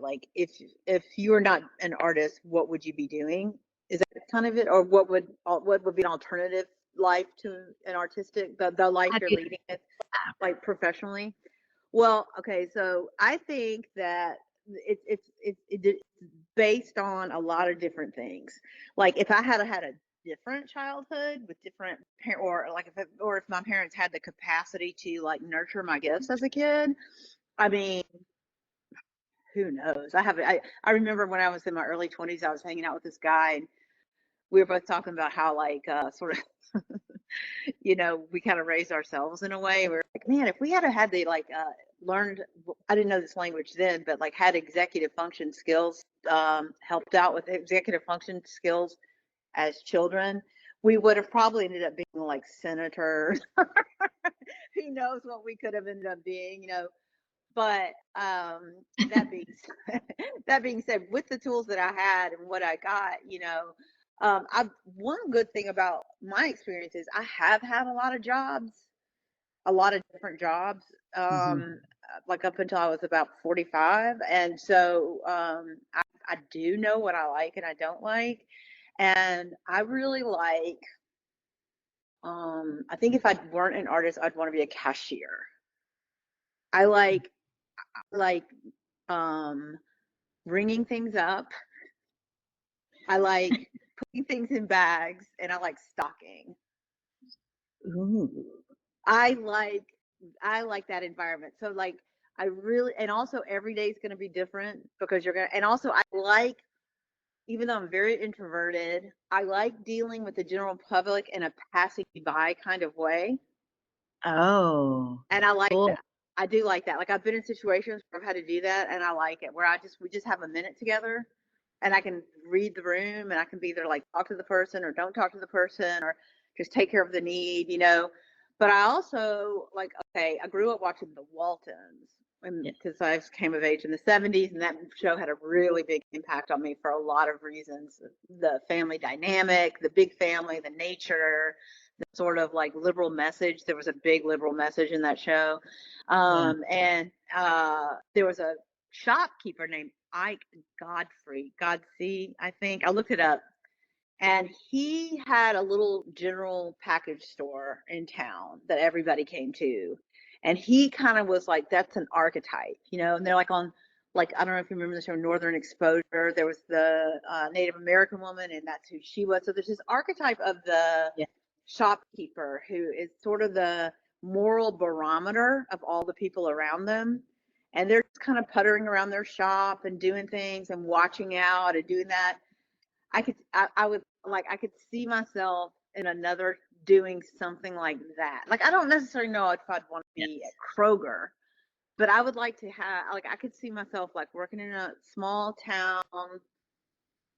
by? Like, if you were not an artist, what would you be doing? Is that kind of it, or what would be an alternative life to an artistic, the life How do you're you leading it, like professionally? Well, okay, so I think that it's based on a lot of different things. Like if I had a different childhood with different or like if my parents had the capacity to like nurture my gifts as a kid, I mean, who knows? I remember when I was in my early 20s, I was hanging out with this guy and we were both talking about how like sort of we kind of raised ourselves in a way. We're like, man, if we had had the like learned, I didn't know this language then, but like had executive function skills, helped out with executive function skills as children, we would have probably ended up being like senators. Who knows what we could have ended up being. But that being that being said, with the tools that I had and what I got, I one good thing about my experience is I have had a lot of jobs, a lot of different jobs, hmm like up until I was about 45, and so I do know what I like and I don't like, and I really like. I think if I weren't an artist, I'd want to be a cashier. I like um ringing things up. I like putting things in bags and I like stocking. Ooh. I like I like that environment. So like I really and also every day is going to be different because you're going to and also I like even though I'm very introverted, I like dealing with the general public in a passing by kind of way. Oh, And I like cool. that. I do like that. Like I've been in situations where I've had to do that and I like it where we just have a minute together and I can read the room and I can be either like talk to the person or don't talk to the person or just take care of the need. But I also like, okay, I grew up watching the Waltons Yeah. because I came of age in the 70s and that show had a really big impact on me for a lot of reasons. The family dynamic, the big family, the nature, the sort of like liberal message. There was a big liberal message in that show. Yeah. And there was a shopkeeper named Ike Godsey, I think. I looked it up. And he had a little general package store in town that everybody came to. And he kind of was like, that's an archetype. And they're like like, I don't know if you remember the show Northern Exposure. There was the Native American woman, and that's who she was. So there's this archetype of the Yeah. shopkeeper who is sort of the moral barometer of all the people around them. And they're just kind of puttering around their shop and doing things and watching out and doing that. I would like, I could see myself in another doing something like that. Like, I don't necessarily know if I'd want to be Yes. at Kroger, but I would like to like, I could see myself like working in a small town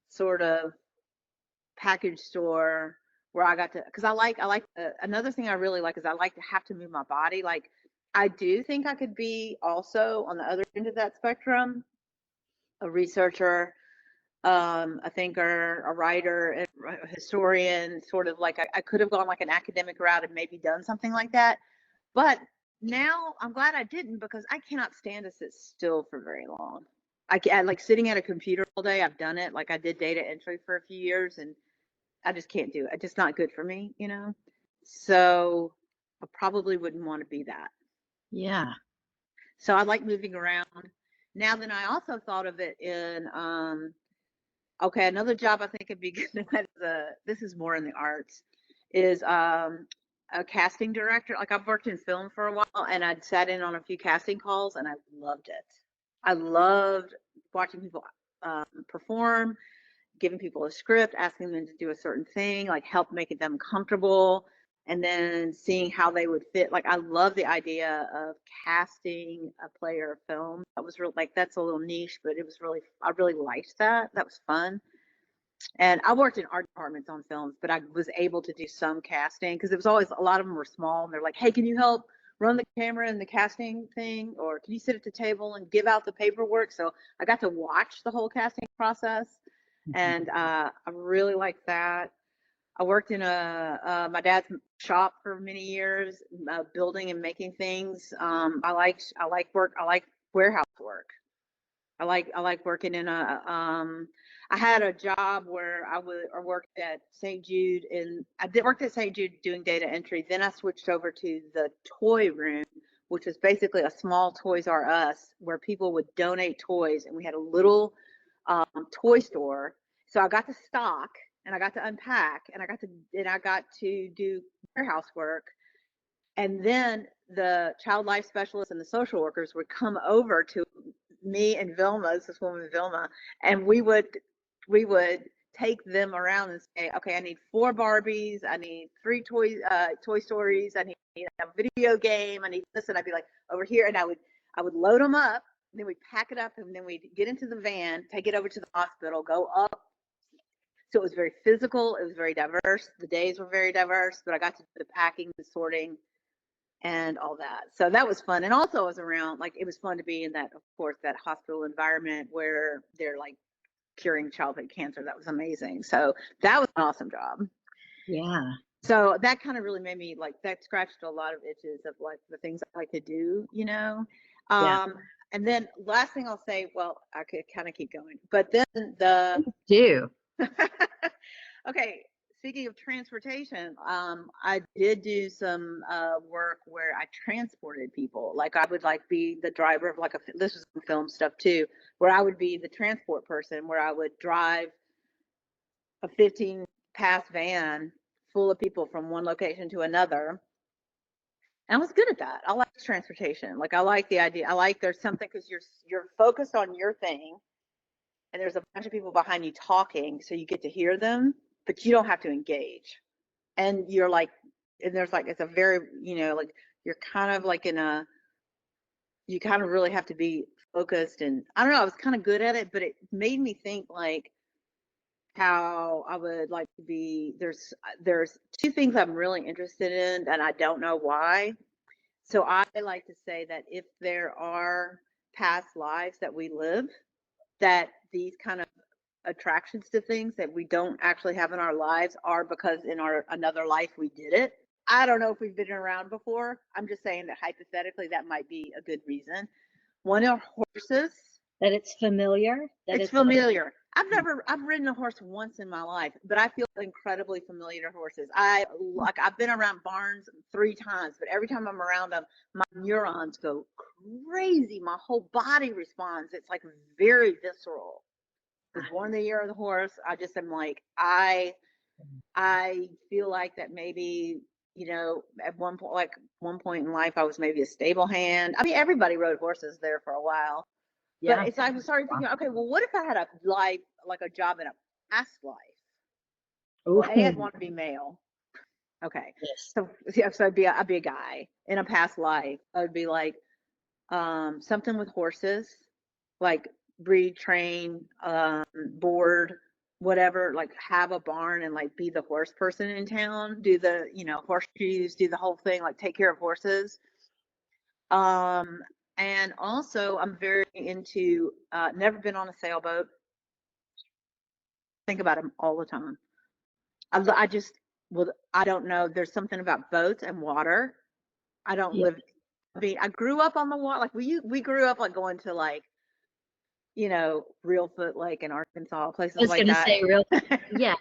sort of package store where I got to, because another thing I really like is I like to have to move my body. Like, I do think I could be also on the other end of that spectrum, a researcher, a thinker, a writer, a historian, sort of like I could have gone like an academic route and maybe done something like that. But now I'm glad I didn't because I cannot stand to sit still for very long. I like sitting at a computer all day. I've done it. Like I did data entry for a few years and I just can't do it. It's just not good for me. So I probably wouldn't want to be that. Yeah. So I like moving around. Now then I also thought of it in okay, another job I think would be good this is more in the arts, is a casting director. Like I've worked in film for a while and I'd sat in on a few casting calls and I loved it. I loved watching people perform, giving people a script, asking them to do a certain thing, like help making them comfortable, and then seeing how they would fit. Like I love the idea of casting a player of film. That was real like that's a little niche, but it was really I really liked that. That was fun. And I worked in art departments on films, but I was able to do some casting because it was always a lot of them were small and they're like, hey, can you help run the camera and the casting thing? Or can you sit at the table and give out the paperwork? So I got to watch the whole casting process Mhm. and I really liked that. I worked in my dad's shop for many years, building and making things. I like warehouse work. I like working in a I had a job where I worked at St. Jude, and worked at St. Jude doing data entry. Then I switched over to the toy room, which was basically a small Toys R Us where people would donate toys, and we had a little toy store. So I got to stock, and I got to unpack, and I got to do warehouse work. And then the child life specialists and the social workers would come over to me and Vilma, this woman Vilma, and we would take them around and say, okay, I need 4 Barbies, I need 3 Toy Stories, I need a video game, I need this, and I'd be like over here, and I would load them up, and then we'd pack it up, and then we'd get into the van, take it over to the hospital, go up. So it was very physical, it was very diverse. The days were very diverse, but I got to do the packing, the sorting, and all that. So that was fun. And also I was around, like, it was fun to be in that, of course, that hospital environment where they're like curing childhood cancer. That was amazing. So that was an awesome job. Yeah. So that kind of really made me like, that scratched a lot of itches of like the things I like to do, you know? Yeah. And then last thing I'll say, well, I could kind of keep going, but then the, Do. okay, speaking of transportation, I did do some work where I transported people. Like I would like be the driver of like this was some film stuff too, where I would be the transport person, where I would drive a 15 pass van full of people from one location to another. And I was good at that. I like transportation. Like I like the idea. I like there's something because you're focused on your thing, and there's a bunch of people behind you talking, so you get to hear them, but you don't have to engage. And you're like, and there's like, it's a very, you know, like you're kind of like you kind of really have to be focused. And I don't know, I was kind of good at it, but it made me think like how I would like to be. There's 2 things I'm really interested in, and I don't know why. So I like to say that if there are past lives that we live, that these kind of attractions to things that we don't actually have in our lives are because in our another life we did it. I don't know if we've been around before. I'm just saying that hypothetically that might be a good reason. One are horses. That it's familiar. It's familiar. I've ridden a horse once in my life, but I feel incredibly familiar to horses. I've been around barns 3 times, but every time I'm around them, my neurons go crazy. My whole body responds. It's like very visceral. I was born the year of the horse. I just am like, I feel like that maybe, you know, at one point in life I was maybe a stable hand. I mean, everybody rode horses there for a while. Yeah. But it's I started thinking, okay, well, what if I had a life, like a job in a past life? Ooh. Well, I'd want to be male. Okay. Yes. So yeah, so I'd be a guy in a past life. I would be like something with horses, like breed, train, board, whatever, like have a barn and like be the horse person in town, do the, you know, horseshoes, do the whole thing, like take care of horses. Um, and also I'm very into, never been on a sailboat. Think about them all the time. I just, well, I don't know. There's something about boats and water. I don't Yeah. live, I mean, I grew up on the water. Like we grew up like going to like, you know, Real Foot Lake in Arkansas, I places was like gonna that. say real. Yeah.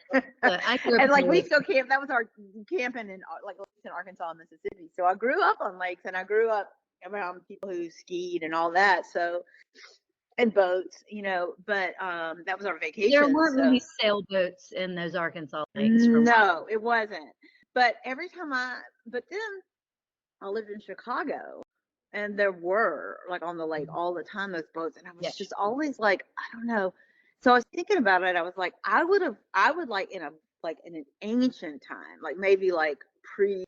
I grew up And in like the we lake. still camp. That was our camping in like lakes in Arkansas and Mississippi. So I grew up on lakes, and I grew up around people who skied and all that. So and boats, you know. But that was our There vacation. weren't So many sailboats in those Arkansas lakes from what. no, it wasn't. But every time but then I lived in Chicago, and there were like on the lake all the time those boats, and I was Yes. just always like, I don't know. So I was thinking about it. I was like, I would like in an ancient time, like maybe like pre,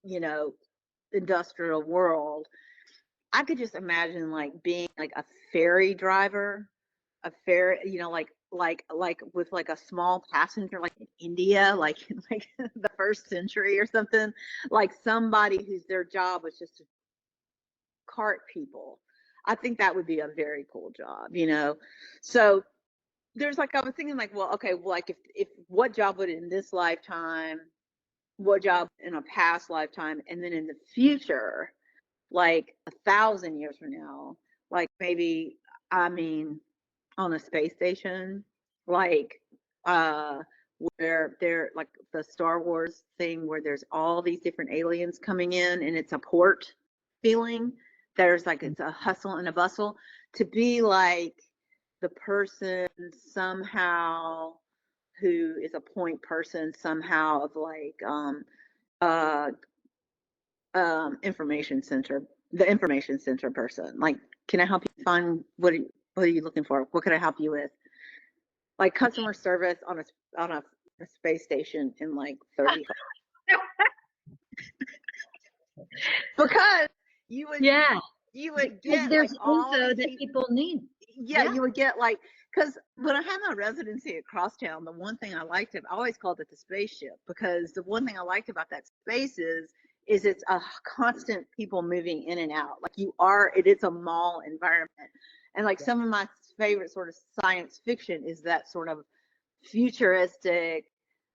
you know, industrial world. I could just imagine like being like a ferry driver, a ferry, you know, like with like a small passenger, like in India, like in like the 1st century or something, like somebody whose their job was just to cart people. I think that would be a very cool job, you know. So there's like I was thinking like, well, okay, well, like if what job would in this lifetime, what job in a past lifetime, and then in the future, like 1,000 years from now, like maybe I mean, on a space station, like where they're like the Star Wars thing where there's all these different aliens coming in and it's a port feeling. There's like it's a hustle and a bustle to be like the person somehow who is a point person somehow of like uh information center, the information center person. Like, can I help you find what are you looking for? What can I help you with? Like customer service on a space station in like 30 because you would Yeah, you would because get like there's all info these that people. people need. Yeah, Yeah. you would get like because when I had my residency at Crosstown, the one thing I liked I always called it the spaceship because the one thing I liked about that space is it's a constant people moving in and out. Like it is a mall environment, and like Yeah. some of my favorite sort of science fiction is that sort of futuristic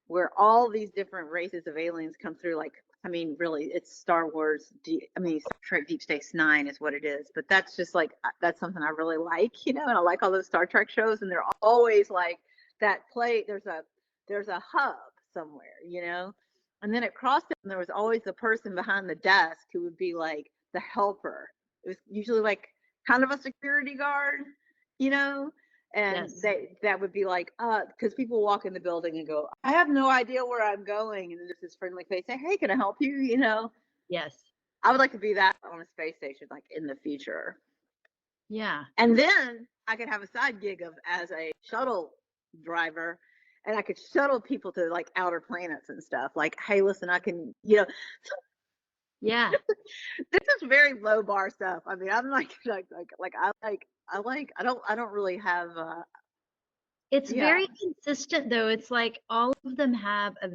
where all these different races of aliens come through. Like, I mean, really, it's Star Wars. I mean, Star Trek Deep Space Nine is what it is. But that's just like that's something I really like, and I like all those Star Trek shows, and they're always like that play. There's a hub somewhere. And then at Crosstown, there was always the person behind the desk who would be like the helper. It was usually like kind of a security guard, you know, and Yes. that would be like because people walk in the building and go, I have no idea where I'm going, and then there's this friendly face say, hey, can I help you? Yes. I would like to be that on a space station like in the future, Yeah. and then I could have a side gig of as a shuttle driver, and I could shuttle people to like outer planets and stuff. Like, hey, listen, I can, Yeah. this is very low bar stuff. I mean, I'm I don't really have It's yeah. very consistent though. It's like all of them have a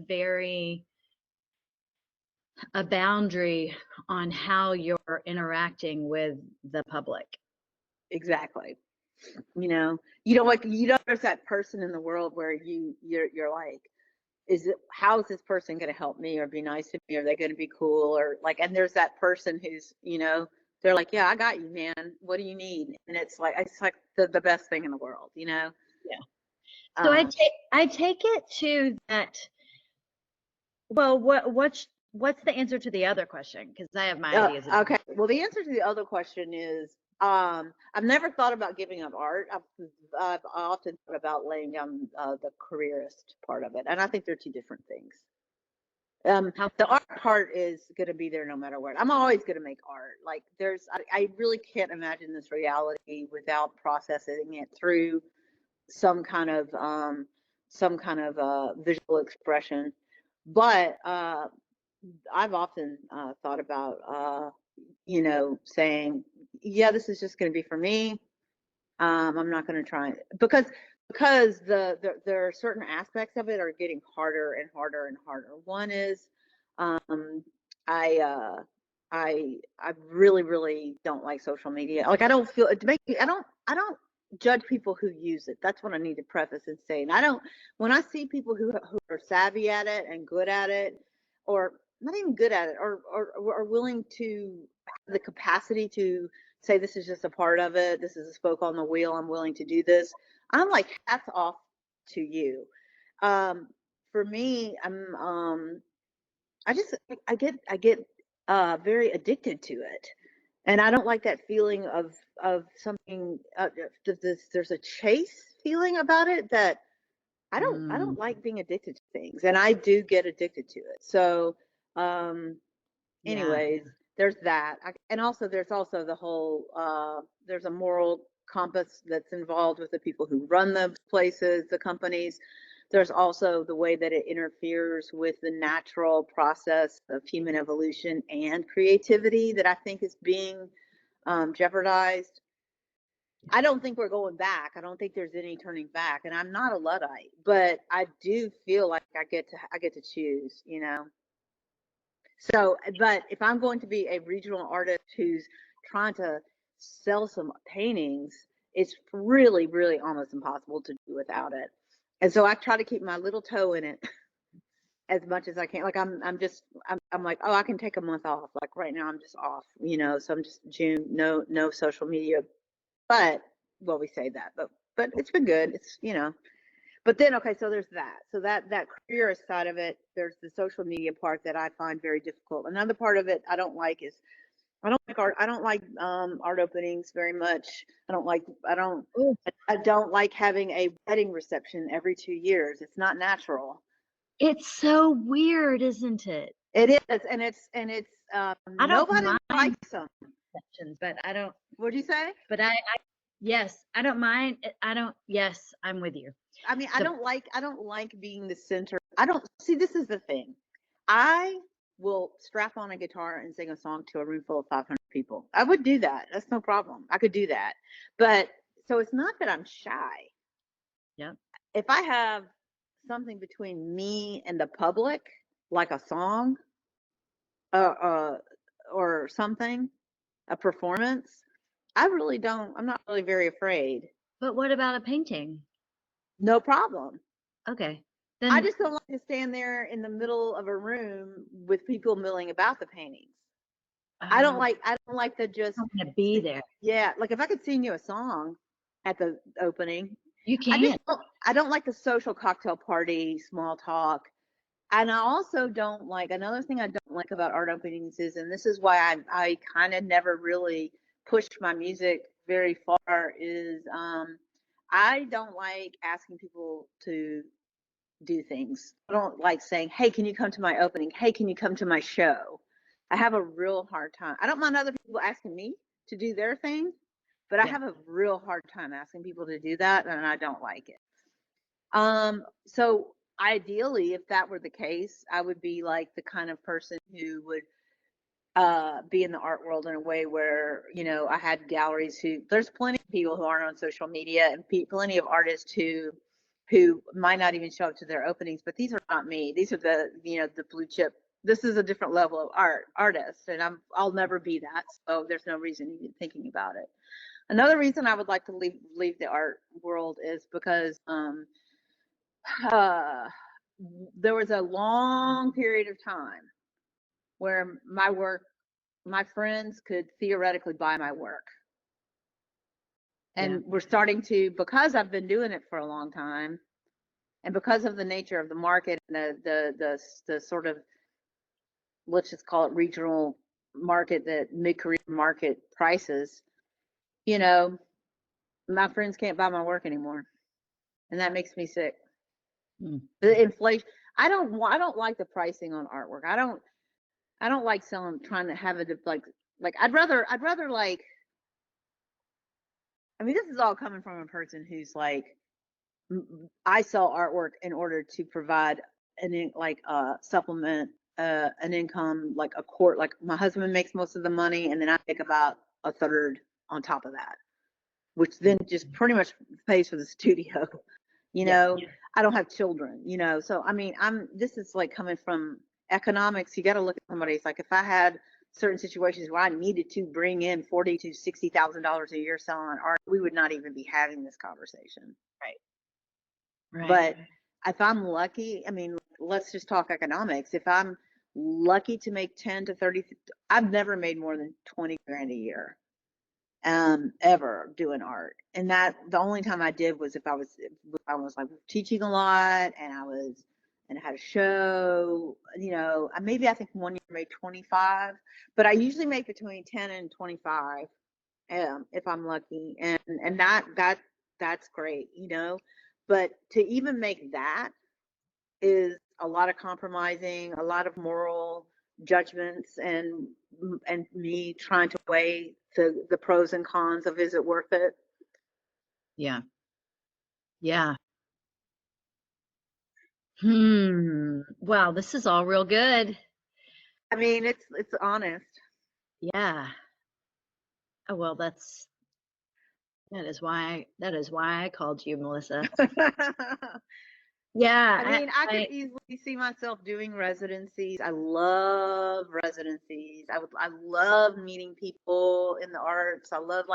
boundary on how you're interacting with the public. Exactly. You know, there's that person in the world where you're like, how is this person going to help me or be nice to me? Are they going to be cool? Or like, and there's that person who's, they're like, yeah, I got you, man. What do you need? And it's like the best thing in the world. Yeah. So Um, I take it to that. Well, what's the answer to the other question? Because I have my ideas. okay. Well, the answer to the other question is, I've never thought about giving up art. I've often thought about laying down the careerist part of it, and I think they're two different things. How The art part is going to be there no matter what. I'm always going to make art. Like I really can't imagine this reality without processing it through some kind of visual expression. But I've often thought about saying, yeah, this is just going to be for me. I'm not going to try because there are certain aspects of it are getting harder and harder and harder. One is um, I I really really don't like social media. Like I don't feel it make me I don't judge people who use it. That's what I need to preface and say. And I don't when I see people who are savvy at it and good at it, or not even good at it, or are willing to have the capacity to say this is just a part of it. This is a spoke on the wheel. I'm willing to do this. I'm like hats off to you. Um, for me, I get very addicted to it, and I don't like that feeling of something. There's a chase feeling about it that I don't like being addicted to things, and I do get addicted to it. So, um, Yeah. anyways, there's that. And also there's also the whole there's a moral compass that's involved with the people who run the places, the companies. There's also the way that it interferes with the natural process of human evolution and creativity that I think is being jeopardized. I don't think we're going back. I don't think there's any turning back. And I'm not a Luddite, but I do feel like I get to choose. So, but if I'm going to be a regional artist who's trying to sell some paintings, it's really, really almost impossible to do without it. And so I try to keep my little toe in it as much as I can. Like I'm like, oh, I can take a month off. Like right now I'm just off. So I'm just June, no social media. But well, we say that, but it's been good. It's, but then, okay, so there's that. So that career side of it, there's the social media part that I find very difficult. Another part of it I don't like is I don't like art. I don't like art openings very much. Oh, I don't like having a wedding reception every 2 years. It's not natural. it's so weird, isn't it? It is, and it's I don't nobody mind likes them. exceptions, but I don't. What'd you say? But yes, I don't mind. I don't. Yes, I'm with you. I mean, The I don't like being the center. I don't see. This is the thing. I will strap on a guitar and sing a song to a room full of 500 people. I would do that. That's no problem. I could do that. But so it's not that I'm shy. Yep. If I have something between me and the public, like a song, uh, uh, or something, a performance, I really don't. I'm not really very afraid. But what about a painting? No problem. Okay. I Then just don't like to stand there in the middle of a room with people milling about the paintings. oh, I don't like the just I'm gonna be there. yeah, like if I could sing you a song at the opening, You can't. I don't like the social cocktail party, small talk. And I also don't like another thing I don't like about art openings is, and this is why I kind of never really pushed my music very far is I don't like asking people to do things. I don't like saying, "Hey, can you come to my opening? Hey, can you come to my show?" I have a real hard time. I don't mind other people asking me to do their thing, but I Yeah. have a real hard time asking people to do that, and I don't like it. So ideally, if that were the case, I would be like the kind of person who would be in the art world in a way where, I had galleries there's plenty of people who aren't on social media and plenty of artists who might not even show up to their openings, but these are not me. These are the blue chip. This is a different level of artist, and I'll never be that. So there's no reason even thinking about it. Another reason I would like to leave the art world is because uh, there was a long period of time where my friends could theoretically buy my work. Yeah. And we're starting to, because I've been doing it for a long time, and because of the nature of the market and the sort of, let's just call it regional market, that mid-career market prices, you know, my friends can't buy my work anymore, and that makes me sick. Mm. The inflation. I don't like the pricing on artwork. I don't like trying to have it like I'd rather like. I mean, this is all coming from a person who's like, I sell artwork in order to provide like supplement an income, like a court. Like my husband makes most of the money, and then I make about a third on top of that, which then just pretty much pays for the studio. You Yeah. know, I don't have children. So I mean, this is like coming from economics. You got to look at somebody. It's like if I had certain situations where I needed to bring in $40,000 to $60,000 a year selling art, we would not even be having this conversation. Right. Right. But if I'm lucky, I mean, let's just talk economics. If I'm lucky to make 10 to 30, I've never made more than 20 grand a year, ever doing art. And that the only time I did was if I was like teaching a lot and I had a show, maybe I think one year I made 25, but I usually make between 10 and 25, if I'm lucky. And that's great. But to even make that is a lot of compromising, a lot of moral judgments, and me trying to weigh the pros and cons of, is it worth it? Yeah. Yeah. Wow, this is all real good. I mean, it's honest. Yeah. Oh, well, that is why I called you, Melissa. I Yeah, mean, I could easily see myself doing residencies. I love residencies. I love meeting people in the arts. I love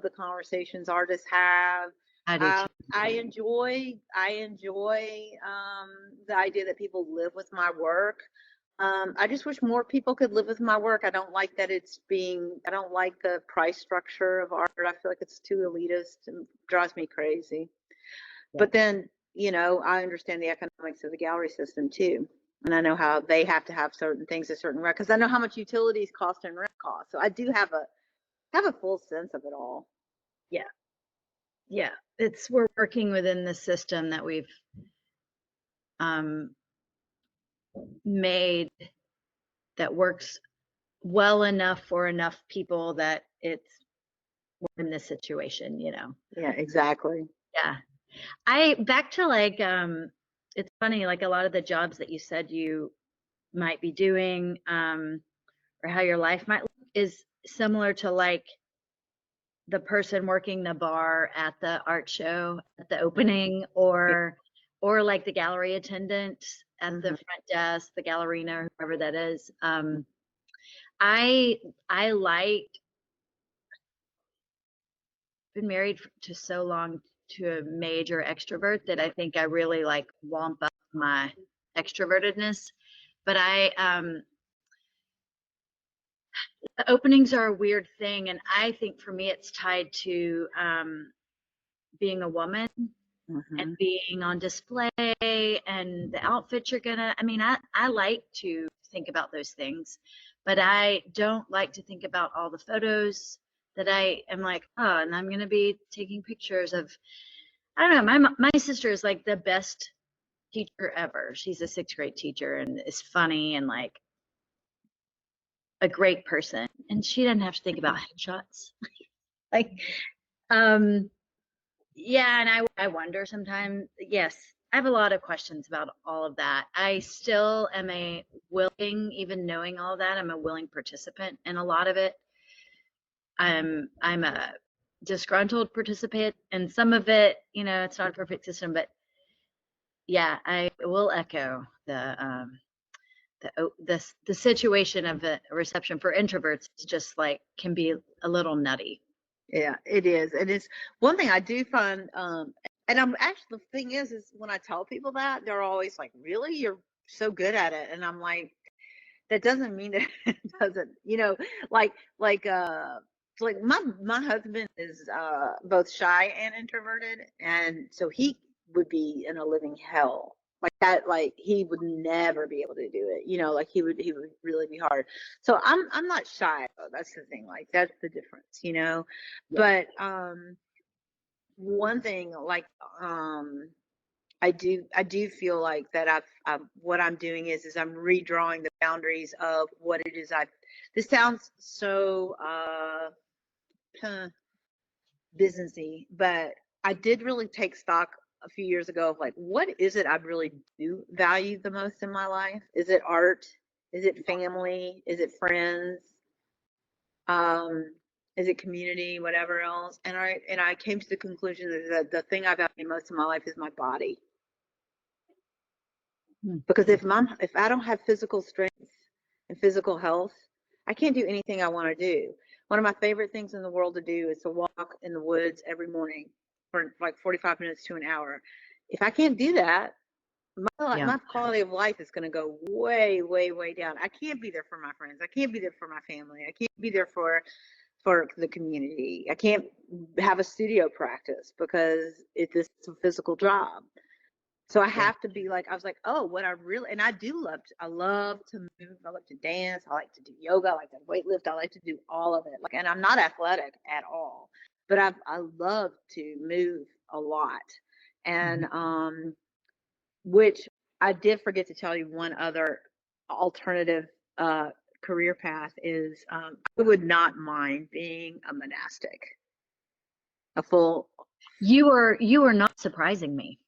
the conversations artists have. I do too. I enjoy the idea that people live with my work. I just wish more people could live with my work. I don't like that I don't like the price structure of art. I feel like it's too elitist and drives me crazy. Yeah. But then, I understand the economics of the gallery system too. And I know how they have to have certain things a certain way, because I know how much utilities cost and rent cost. So I do have a full sense of it all. Yeah. Yeah. We're working within the system that we've um, made that works well enough for enough people that we're in this situation, Yeah, exactly. Yeah. Back to it's funny, like a lot of the jobs that you said you might be doing, or how your life might look is similar to like the person working the bar at the art show at the opening, or like the gallery attendant at the front desk, the gallerina, whoever that is. I like been married to so long to a major extrovert that I think I really like wamp up my extrovertedness. But the openings are a weird thing, and I think for me it's tied to being a woman and being on display and the outfits you're gonna. I mean, I like to think about those things, but I don't like to think about all the photos that I am like, oh, and I'm gonna be taking pictures of. I don't know. My sister is like the best teacher ever. She's a sixth grade teacher and is funny and like a great person. And she doesn't have to think about headshots. Like, um, yeah. And I wonder sometimes. Yes, I have a lot of questions about all of that. I still am even knowing all that, I'm a willing participant in a lot of it. I'm a disgruntled participant, and some of it, it's not a perfect system, but yeah, I will echo the situation of a reception for introverts is just like can be a little nutty. Yeah, it is. It is one thing I do find, and I'm actually, the thing is when I tell people that, they're always like, really? You're so good at it. And I'm like, that doesn't mean that it doesn't, like, like, uh, like my husband is both shy and introverted, and so he would be in a living hell like that. Like he would never be able to do it. Like he would really be hard. So I'm not shy though. That's the thing. Like that's the difference. Yeah. But one thing like I do feel like that what I'm doing is I'm redrawing the boundaries of what it is this sounds so businessy, but I did really take stock a few years ago of like, what is it I really do value the most in my life? Is it art? Is it family? Is it friends? Um, is it community? Whatever else? And I came to the conclusion that the thing I value most in my life is my body. Because if I don't have physical strength and physical health, I can't do anything I want to do. One of my favorite things in the world to do is to walk in the woods every morning for like 45 minutes to an hour. If I can't do that, Yeah. my quality of life is going to go way, way, way down. I can't be there for my friends. I can't be there for my family. I can't be there for the community. I can't have a studio practice because it's a physical job. So I have to be like, I was like, oh, what I really, and I love to move. I love to dance. I like to do yoga. I like to weightlift. I like to do all of it. Like, and I'm not athletic at all, but I love to move a lot. And, which I did forget to tell you one other alternative, career path is, I would not mind being a monastic, a full. You are not surprising me.